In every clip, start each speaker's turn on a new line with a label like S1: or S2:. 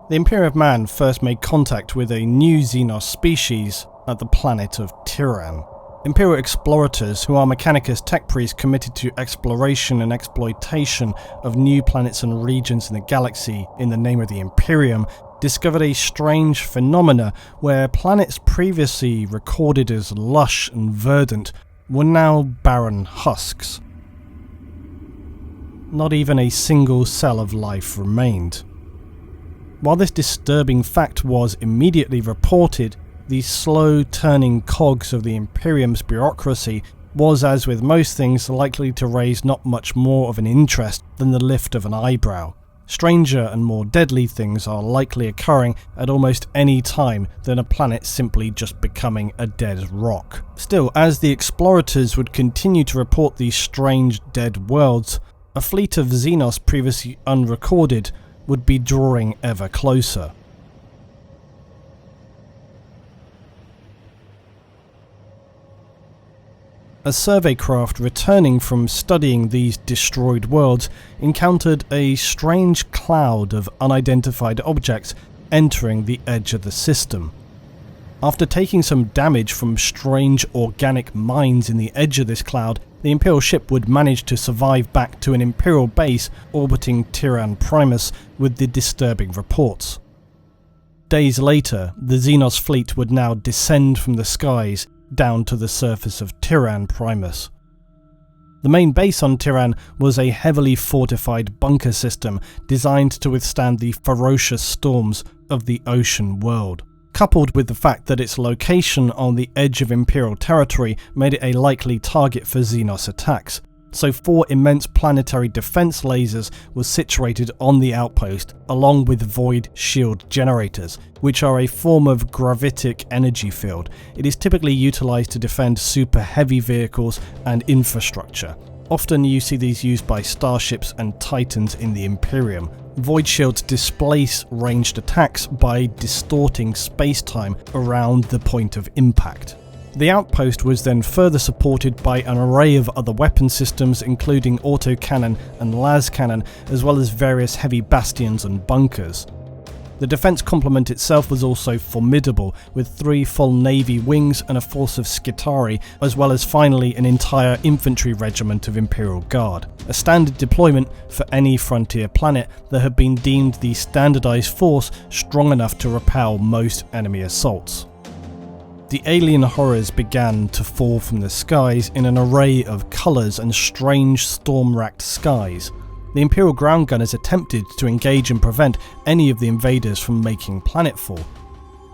S1: The Imperium of Man first made contact with a new Xenos species at the planet of Tyran. Imperial explorators, who are Mechanicus tech priests committed to exploration and exploitation of new planets and regions in the galaxy in the name of the Imperium, discovered a strange phenomena where planets previously recorded as lush and verdant were now barren husks. Not even a single cell of life remained. While this disturbing fact was immediately reported, the slow-turning cogs of the Imperium's bureaucracy was, as with most things, likely to raise not much more of an interest than the lift of an eyebrow. Stranger and more deadly things are likely occurring at almost any time than a planet simply just becoming a dead rock. Still, as the explorators would continue to report these strange dead worlds, a fleet of Xenos previously unrecorded would be drawing ever closer. A survey craft returning from studying these destroyed worlds encountered a strange cloud of unidentified objects entering the edge of the system. After taking some damage from strange organic mines in the edge of this cloud, the Imperial ship would manage to survive back to an Imperial base orbiting Tyran Primus with the disturbing reports. Days later, the Xenos fleet would now descend from the skies down to the surface of Tyran Primus. The main base on Tyran was a heavily fortified bunker system designed to withstand the ferocious storms of the ocean world. Coupled with the fact that its location on the edge of Imperial territory made it a likely target for Xenos attacks, so 4 immense planetary defense lasers were situated on the outpost, along with void shield generators, which are a form of gravitic energy field. It is typically utilized to defend super heavy vehicles and infrastructure. Often you see these used by starships and titans in the Imperium. Void shields displace ranged attacks by distorting space-time around the point of impact. The outpost was then further supported by an array of other weapon systems, including autocannon and las cannon, as well as various heavy bastions and bunkers. The defense complement itself was also formidable, with 3 full navy wings and a force of Skitarii, as well as finally an entire infantry regiment of Imperial Guard. A standard deployment for any frontier planet that had been deemed the standardized force strong enough to repel most enemy assaults. The alien horrors began to fall from the skies in an array of colours and strange storm-racked skies. The Imperial ground gunners attempted to engage and prevent any of the invaders from making planetfall.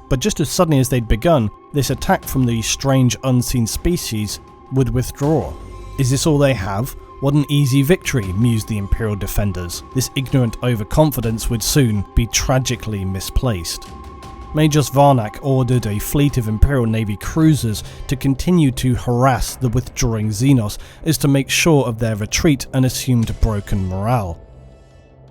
S1: But just as suddenly as they'd begun, this attack from the strange unseen species would withdraw. Is this all they have? What an easy victory, mused the Imperial defenders. This ignorant overconfidence would soon be tragically misplaced. Majus Varnak ordered a fleet of Imperial Navy cruisers to continue to harass the withdrawing Xenos as to make sure of their retreat and assumed broken morale.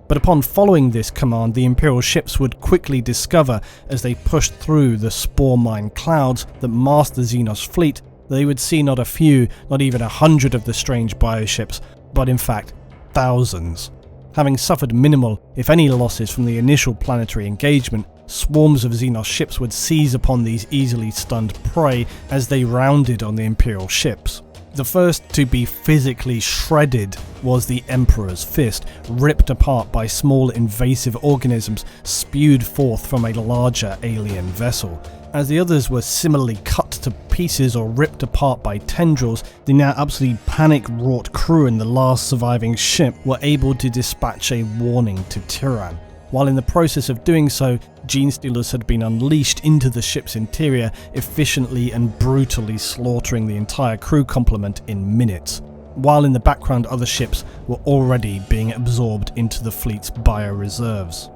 S1: But upon following this command, the Imperial ships would quickly discover, as they pushed through the spore mine clouds that masked the Xenos fleet, they would see not a few, not even 100 of the strange bioships, but in fact thousands. Having suffered minimal, if any, losses from the initial planetary engagement, swarms of Xenos ships would seize upon these easily stunned prey as they rounded on the Imperial ships. The first to be physically shredded was the Emperor's Fist, ripped apart by small invasive organisms spewed forth from a larger alien vessel. As the others were similarly cut to pieces or ripped apart by tendrils, the now absolutely panic-wrought crew in the last surviving ship were able to dispatch a warning to Tyran. While in the process of doing so, gene stealers had been unleashed into the ship's interior, efficiently and brutally slaughtering the entire crew complement in minutes, while in the background other ships were already being absorbed into the fleet's bioreserves.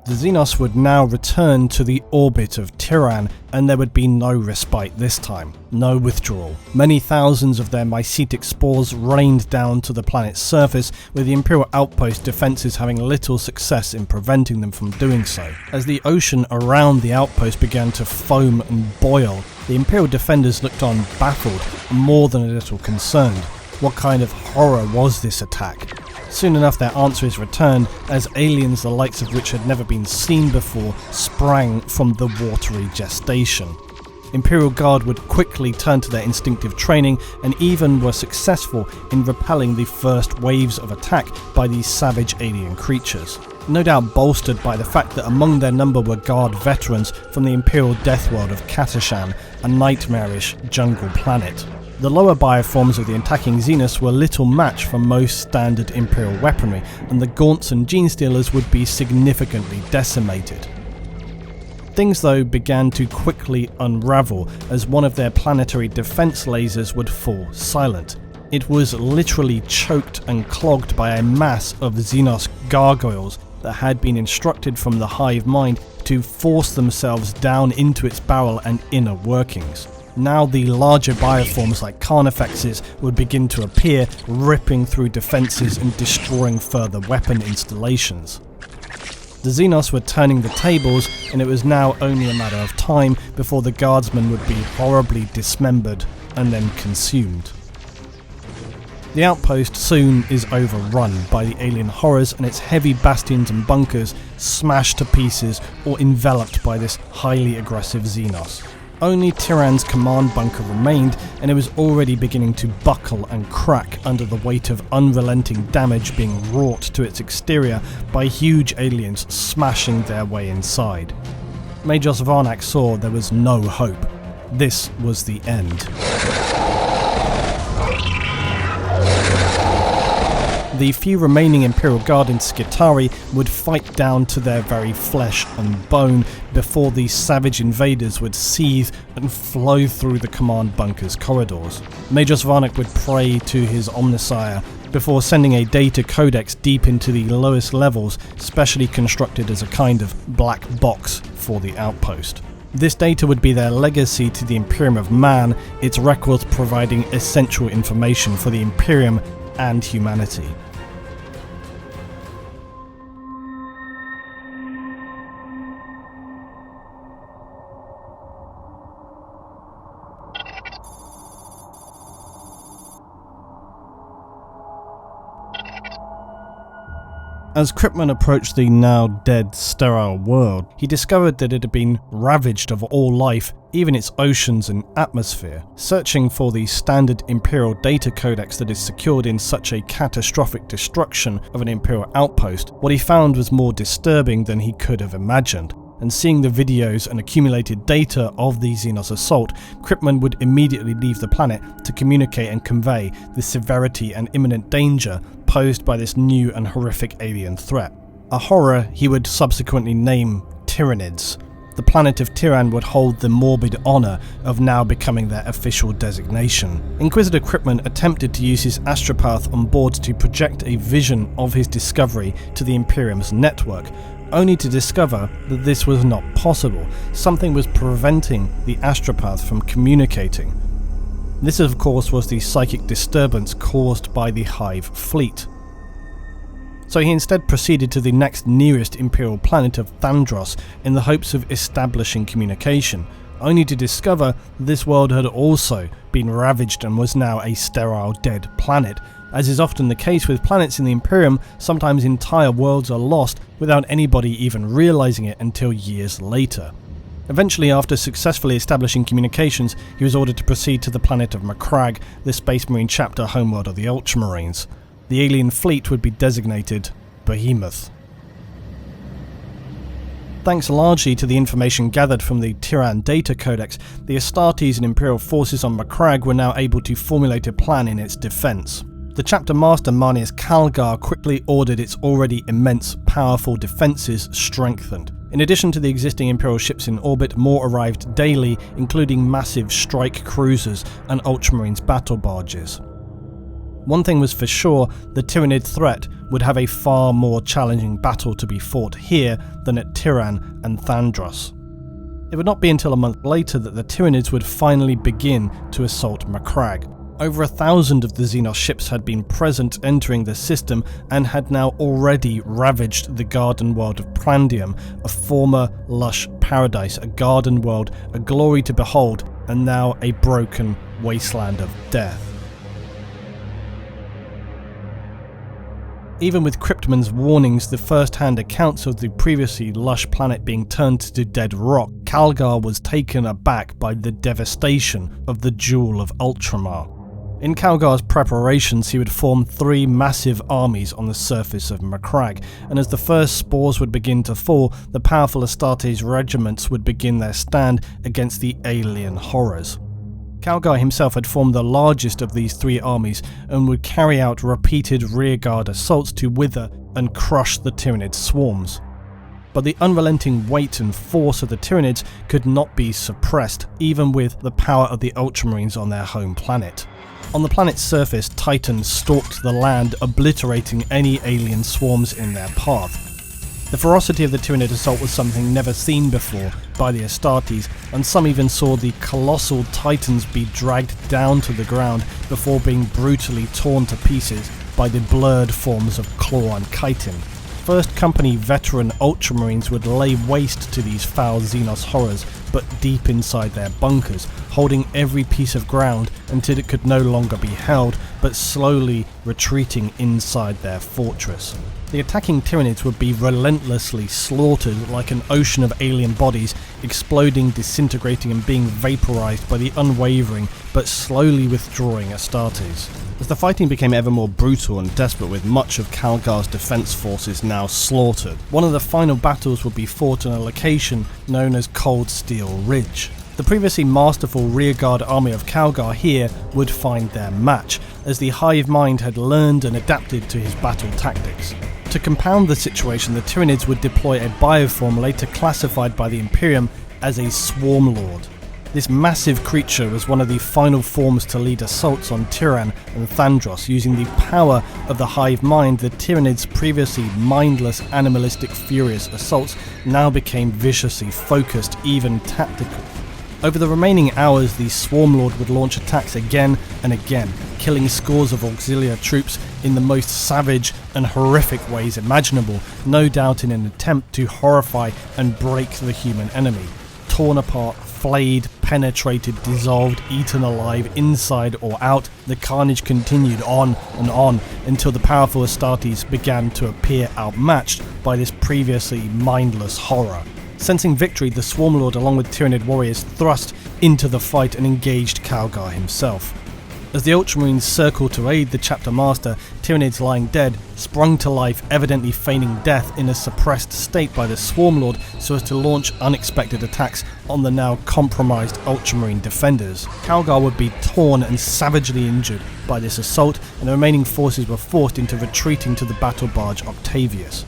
S1: The Xenos would now return to the orbit of Tyran, and there would be no respite this time, no withdrawal. Many thousands of their mycetic spores rained down to the planet's surface, with the Imperial outpost defences having little success in preventing them from doing so. As the ocean around the outpost began to foam and boil, the Imperial defenders looked on baffled and more than a little concerned. What kind of horror was this attack? Soon enough their answer is returned as aliens the likes of which had never been seen before sprang from the watery gestation. Imperial Guard would quickly turn to their instinctive training and even were successful in repelling the first waves of attack by these savage alien creatures. No doubt bolstered by the fact that among their number were Guard veterans from the Imperial death world of Katashan, a nightmarish jungle planet. The lower bioforms of the attacking Xenos were little match for most standard Imperial weaponry, and the Gaunts and Genestealers would be significantly decimated. Things though began to quickly unravel as one of their planetary defense lasers would fall silent. It was literally choked and clogged by a mass of Xenos gargoyles that had been instructed from the hive mind to force themselves down into its barrel and inner workings. Now the larger bioforms like Carnifexes would begin to appear, ripping through defences and destroying further weapon installations. The Xenos were turning the tables, and it was now only a matter of time before the guardsmen would be horribly dismembered and then consumed. The outpost soon is overrun by the alien horrors and its heavy bastions and bunkers smashed to pieces or enveloped by this highly aggressive Xenos. Only Tyran's command bunker remained, and it was already beginning to buckle and crack under the weight of unrelenting damage being wrought to its exterior by huge aliens smashing their way inside. Major Varnak saw there was no hope. This was the end. The few remaining Imperial Guard in Skitarii would fight down to their very flesh and bone before these savage invaders would seethe and flow through the command bunker's corridors. Major Varnak would pray to his Omnissiah before sending a data codex deep into the lowest levels, specially constructed as a kind of black box for the outpost. This data would be their legacy to the Imperium of Man, its records providing essential information for the Imperium and humanity. As Kryptman approached the now dead, sterile world, he discovered that it had been ravaged of all life, even its oceans and atmosphere. Searching for the standard Imperial data codex that is secured in such a catastrophic destruction of an Imperial outpost, what he found was more disturbing than he could have imagined. And seeing the videos and accumulated data of the Xenos assault, Kryptman would immediately leave the planet to communicate and convey the severity and imminent danger posed by this new and horrific alien threat. A horror he would subsequently name Tyranids. The planet of Tyran would hold the morbid honour of now becoming their official designation. Inquisitor Kryptman attempted to use his astropath on board to project a vision of his discovery to the Imperium's network, only to discover that this was not possible. Something was preventing the astropath from communicating. This, of course, was the psychic disturbance caused by the Hive fleet. So he instead proceeded to the next nearest Imperial planet of Thandros in the hopes of establishing communication, only to discover this world had also been ravaged and was now a sterile, dead planet. As is often the case with planets in the Imperium, sometimes entire worlds are lost without anybody even realizing it until years later. Eventually, after successfully establishing communications, he was ordered to proceed to the planet of Macragge, the Space Marine chapter homeworld of the Ultramarines. The alien fleet would be designated Behemoth. Thanks largely to the information gathered from the Tyran data codex, the Astartes and Imperial forces on Macragge were now able to formulate a plan in its defense. The chapter master Marneus Calgar quickly ordered its already immense, powerful defences strengthened. In addition to the existing Imperial ships in orbit, more arrived daily, including massive strike cruisers and Ultramarines battle barges. One thing was for sure, the Tyranid threat would have a far more challenging battle to be fought here than at Tyran and Thandros. It would not be until a month later that the Tyranids would finally begin to assault Macragge. Over 1,000 of the Xenos ships had been present entering the system and had now already ravaged the garden world of Prandium, a former lush paradise, a garden world, a glory to behold, and now a broken wasteland of death. Even with Cryptman's warnings, the first-hand accounts of the previously lush planet being turned to dead rock, Calgar was taken aback by the devastation of the Jewel of Ultramar. In Calgar's preparations, he would form 3 massive armies on the surface of Macragge, and as the first spores would begin to fall, the powerful Astartes regiments would begin their stand against the alien horrors. Calgar himself had formed the largest of these 3 armies and would carry out repeated rearguard assaults to wither and crush the Tyranid swarms. But the unrelenting weight and force of the Tyranids could not be suppressed, even with the power of the Ultramarines on their home planet. On the planet's surface, Titans stalked the land, obliterating any alien swarms in their path. The ferocity of the Tyranid assault was something never seen before by the Astartes, and some even saw the colossal Titans be dragged down to the ground before being brutally torn to pieces by the blurred forms of Claw and Chitin. First Company veteran Ultramarines would lay waste to these foul Xenos horrors, but deep inside their bunkers, holding every piece of ground until it could no longer be held, but slowly retreating inside their fortress. The attacking Tyranids would be relentlessly slaughtered like an ocean of alien bodies, exploding, disintegrating and being vaporized by the unwavering but slowly withdrawing Astartes. As the fighting became ever more brutal and desperate, with much of Calgar's defense forces now slaughtered, one of the final battles would be fought on a location known as Cold Steel Ridge. The previously masterful rearguard army of Calgar here would find their match, as the hive mind had learned and adapted to his battle tactics. To compound the situation, the Tyranids would deploy a bioform later classified by the Imperium as a Swarm Lord. This massive creature was one of the final forms to lead assaults on Tyran and Thandros. Using the power of the hive mind, the Tyranids' previously mindless, animalistic, furious assaults now became viciously focused, even tactical. Over the remaining hours, the Swarm Lord would launch attacks again and again, killing scores of auxiliary troops in the most savage and horrific ways imaginable, no doubt in an attempt to horrify and break the human enemy. Torn apart, flayed, penetrated, dissolved, eaten alive, inside or out, the carnage continued on and on until the powerful Astartes began to appear outmatched by this previously mindless horror. Sensing victory, the Swarm Lord along with Tyranid warriors thrust into the fight and engaged Calgar himself. As the Ultramarines circled to aid the Chapter Master, Tyranids lying dead sprung to life, evidently feigning death in a suppressed state by the Swarm Lord so as to launch unexpected attacks on the now compromised Ultramarine defenders. Calgar would be torn and savagely injured by this assault, and the remaining forces were forced into retreating to the battle barge Octavius.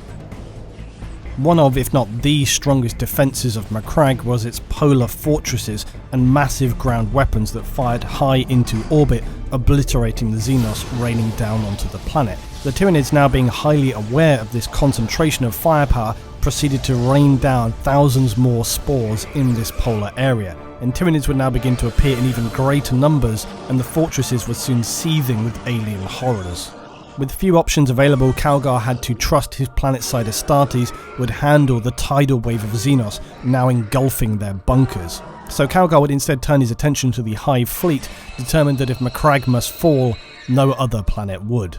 S1: One of, if not the strongest defences of Macragge was its polar fortresses and massive ground weapons that fired high into orbit, obliterating the Xenos raining down onto the planet. The Tyranids, now being highly aware of this concentration of firepower, proceeded to rain down thousands more spores in this polar area, and Tyranids would now begin to appear in even greater numbers, and the fortresses were soon seething with alien horrors. With few options available, Calgar had to trust his planet-side Astartes would handle the tidal wave of Xenos now engulfing their bunkers. So Calgar would instead turn his attention to the Hive fleet, determined that if Macragge must fall, no other planet would.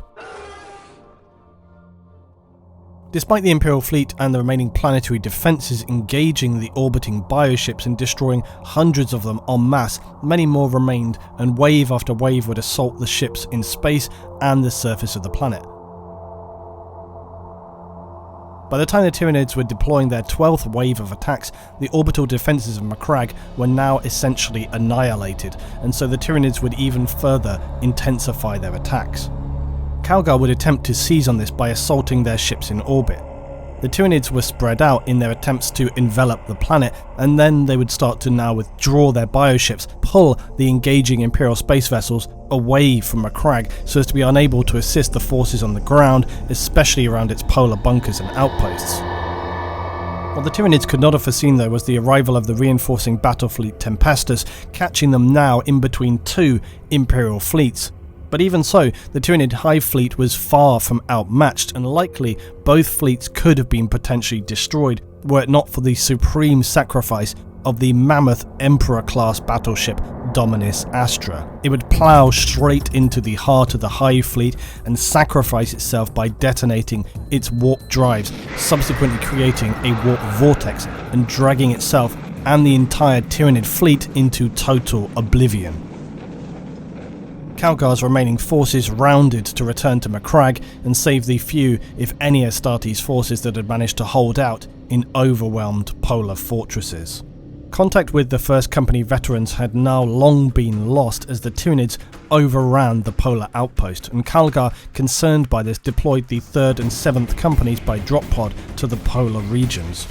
S1: Despite the Imperial fleet and the remaining planetary defences engaging the orbiting bioships and destroying hundreds of them en masse, many more remained, and wave after wave would assault the ships in space and the surface of the planet. By the time the Tyranids were deploying their 12th wave of attacks, the orbital defences of Macragge were now essentially annihilated, and so the Tyranids would even further intensify their attacks. Calgar would attempt to seize on this by assaulting their ships in orbit. The Tyranids were spread out in their attempts to envelop the planet, and then they would start to now withdraw their bioships, pull the engaging Imperial space vessels away from Macragge so as to be unable to assist the forces on the ground, especially around its polar bunkers and outposts. What the Tyranids could not have foreseen, though, was the arrival of the reinforcing battle fleet Tempestus, catching them now in between two Imperial fleets. But even so, the Tyranid Hive fleet was far from outmatched, and likely both fleets could have been potentially destroyed were it not for the supreme sacrifice of the mammoth Emperor-class battleship Dominus Astra. It would plough straight into the heart of the Hive fleet and sacrifice itself by detonating its warp drives, subsequently creating a warp vortex and dragging itself and the entire Tyranid fleet into total oblivion. Calgar's remaining forces rounded to return to Macragge and save the few, if any, Astartes forces that had managed to hold out in overwhelmed polar fortresses. Contact with the First Company veterans had now long been lost as the Tyranids overran the polar outpost, and Calgar, concerned by this, deployed the 3rd and 7th Companies by drop pod to the polar regions.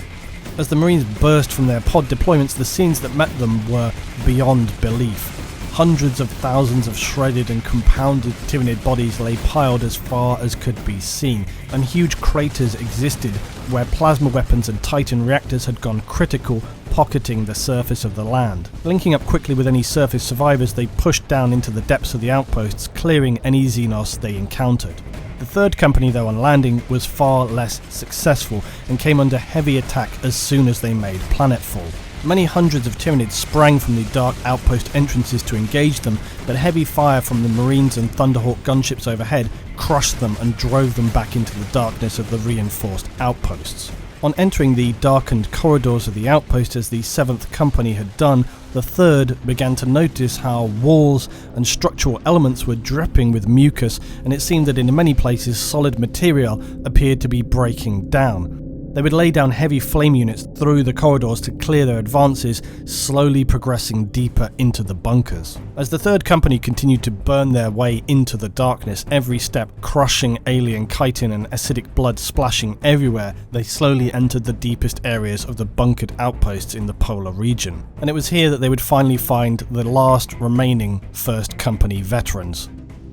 S1: As the Marines burst from their pod deployments, the scenes that met them were beyond belief. Hundreds of thousands of shredded and compounded Tyranid bodies lay piled as far as could be seen, and huge craters existed where plasma weapons and Titan reactors had gone critical, pocketing the surface of the land. Linking up quickly with any surface survivors, they pushed down into the depths of the outposts, clearing any Xenos they encountered. The 3rd Company, though, on landing was far less successful and came under heavy attack as soon as they made planetfall. Many hundreds of Tyranids sprang from the dark outpost entrances to engage them, but heavy fire from the Marines and Thunderhawk gunships overhead crushed them and drove them back into the darkness of the reinforced outposts. On entering the darkened corridors of the outpost as the 7th Company had done, the 3rd began to notice how walls and structural elements were dripping with mucus, and it seemed that in many places solid material appeared to be breaking down. They would lay down heavy flame units through the corridors to clear their advances, slowly progressing deeper into the bunkers. As the 3rd Company continued to burn their way into the darkness, every step crushing alien chitin and acidic blood splashing everywhere, they slowly entered the deepest areas of the bunkered outposts in the polar region. And it was here that they would finally find the last remaining 1st Company veterans.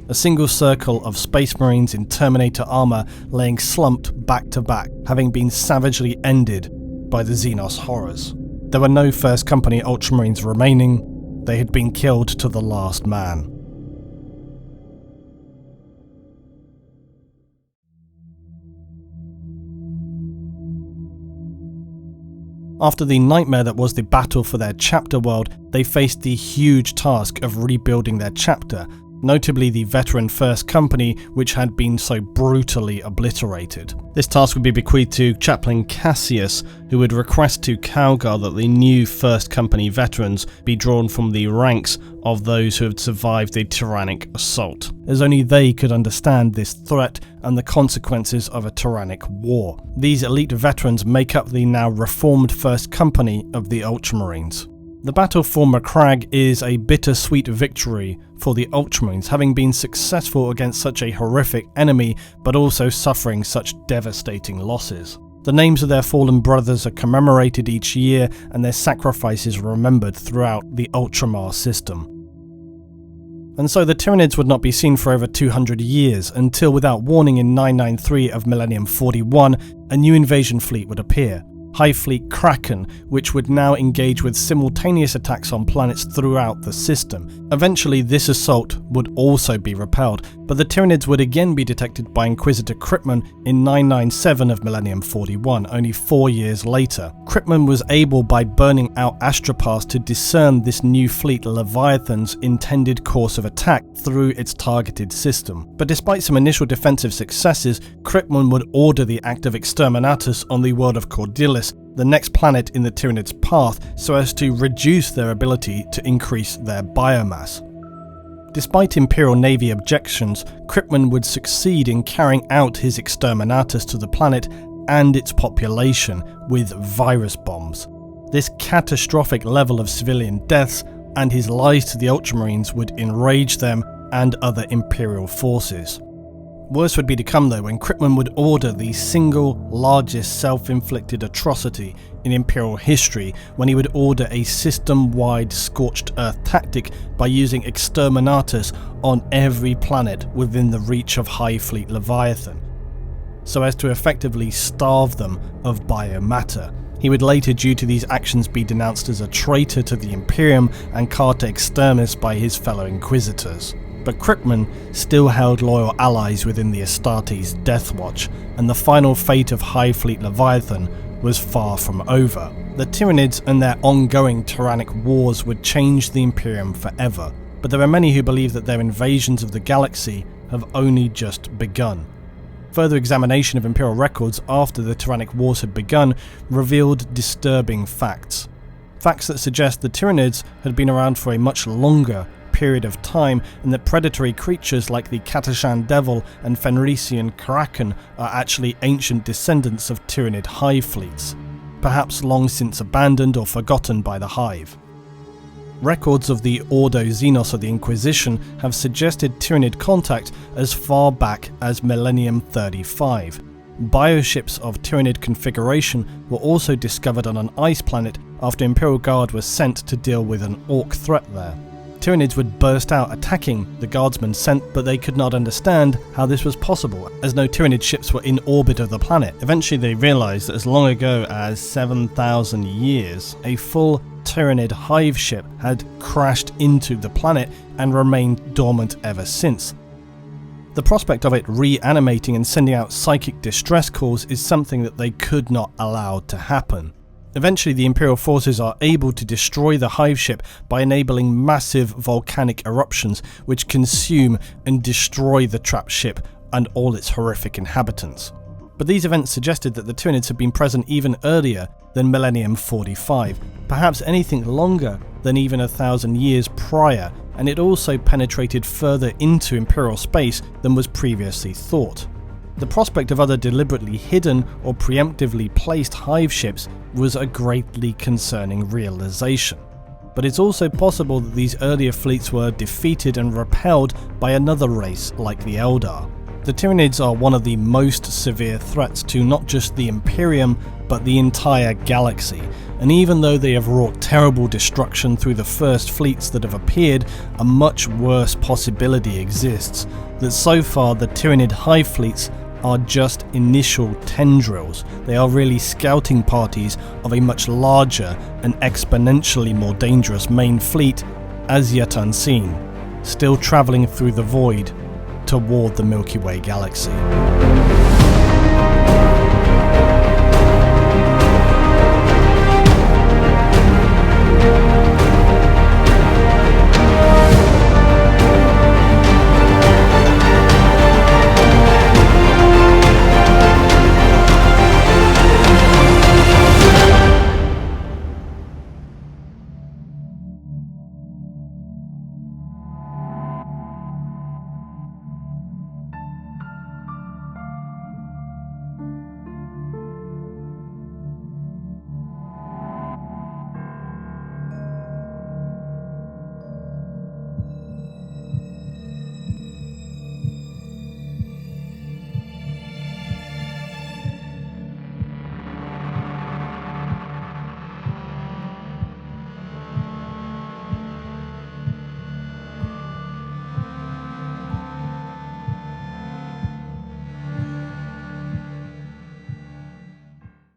S1: A single circle of Space Marines in Terminator armour laying slumped back to back, having been savagely ended by the Xenos horrors. There were no 1st Company Ultramarines remaining. They had been killed to the last man. After the nightmare that was the battle for their chapter world, they faced the huge task of rebuilding their chapter, notably the veteran 1st Company, which had been so brutally obliterated. This task would be bequeathed to Chaplain Cassius, who would request to Calgar that the new 1st Company veterans be drawn from the ranks of those who had survived the tyrannic assault, as only they could understand this threat and the consequences of a tyrannic war. These elite veterans make up the now reformed 1st Company of the Ultramarines. The battle for Macragge is a bittersweet victory for the Ultramarines, having been successful against such a horrific enemy, but also suffering such devastating losses. The names of their fallen brothers are commemorated each year, and their sacrifices remembered throughout the Ultramar system. And so the Tyranids would not be seen for over 200 years, until without warning in 993 of Millennium 41, a new invasion fleet would appear. Hive Fleet Kraken, which would now engage with simultaneous attacks on planets throughout the system. Eventually this assault would also be repelled, but the Tyranids would again be detected by Inquisitor Kryptman in 997 of Millennium 41, only 4 years later. Kryptman was able, by burning out Astropass, to discern this new fleet Leviathan's intended course of attack through its targeted system. But despite some initial defensive successes, Kryptman would order the act of exterminatus on the world of Cordelis, the next planet in the Tyranids' path, so as to reduce their ability to increase their biomass. Despite Imperial Navy objections, Kryptman would succeed in carrying out his exterminatus to the planet and its population with virus bombs. This catastrophic level of civilian deaths and his lies to the Ultramarines would enrage them and other Imperial forces. Worse would be to come though when Kryptman would order the single largest self-inflicted atrocity in Imperial history, when he would order a system-wide scorched earth tactic by using exterminatus on every planet within the reach of Hive Fleet Leviathan, so as to effectively starve them of biomatter. He would later, due to these actions, be denounced as a traitor to the Imperium and carta externis by his fellow Inquisitors. But Kryptman still held loyal allies within the Astartes Death Watch, and the final fate of Hive Fleet Leviathan was far from over. The Tyranids and their ongoing tyrannic wars would change the Imperium forever, but there are many who believe that their invasions of the galaxy have only just begun. Further examination of Imperial records after the Tyrannic Wars had begun revealed disturbing facts. Facts that suggest the Tyranids had been around for a much longer period of time, and that predatory creatures like the Katashan Devil and Fenrisian Kraken are actually ancient descendants of Tyranid hive fleets, perhaps long since abandoned or forgotten by the hive. Records of the Ordo Xenos of the Inquisition have suggested Tyranid contact as far back as Millennium 35. Bioships of Tyranid configuration were also discovered on an ice planet after Imperial Guard was sent to deal with an orc threat there. Tyranids would burst out attacking the guardsmen sent, but they could not understand how this was possible, as no Tyranid ships were in orbit of the planet. Eventually they realised that as long ago as 7,000 years, a full Tyranid hive ship had crashed into the planet and remained dormant ever since. The prospect of it reanimating and sending out psychic distress calls is something that they could not allow to happen. Eventually the Imperial forces are able to destroy the hive ship by enabling massive volcanic eruptions which consume and destroy the trapped ship and all its horrific inhabitants. But these events suggested that the Tyranids had been present even earlier than Millennium 45, perhaps anything longer than even 1,000 years prior, and it also penetrated further into Imperial space than was previously thought. The prospect of other deliberately hidden or preemptively placed hive ships was a greatly concerning realization. But it's also possible that these earlier fleets were defeated and repelled by another race like the Eldar. The Tyranids are one of the most severe threats to not just the Imperium, but the entire galaxy, and even though they have wrought terrible destruction through the first fleets that have appeared, a much worse possibility exists, that so far the Tyranid hive fleets are just initial tendrils. They are really scouting parties of a much larger and exponentially more dangerous main fleet, as yet unseen, still travelling through the void toward the Milky Way galaxy.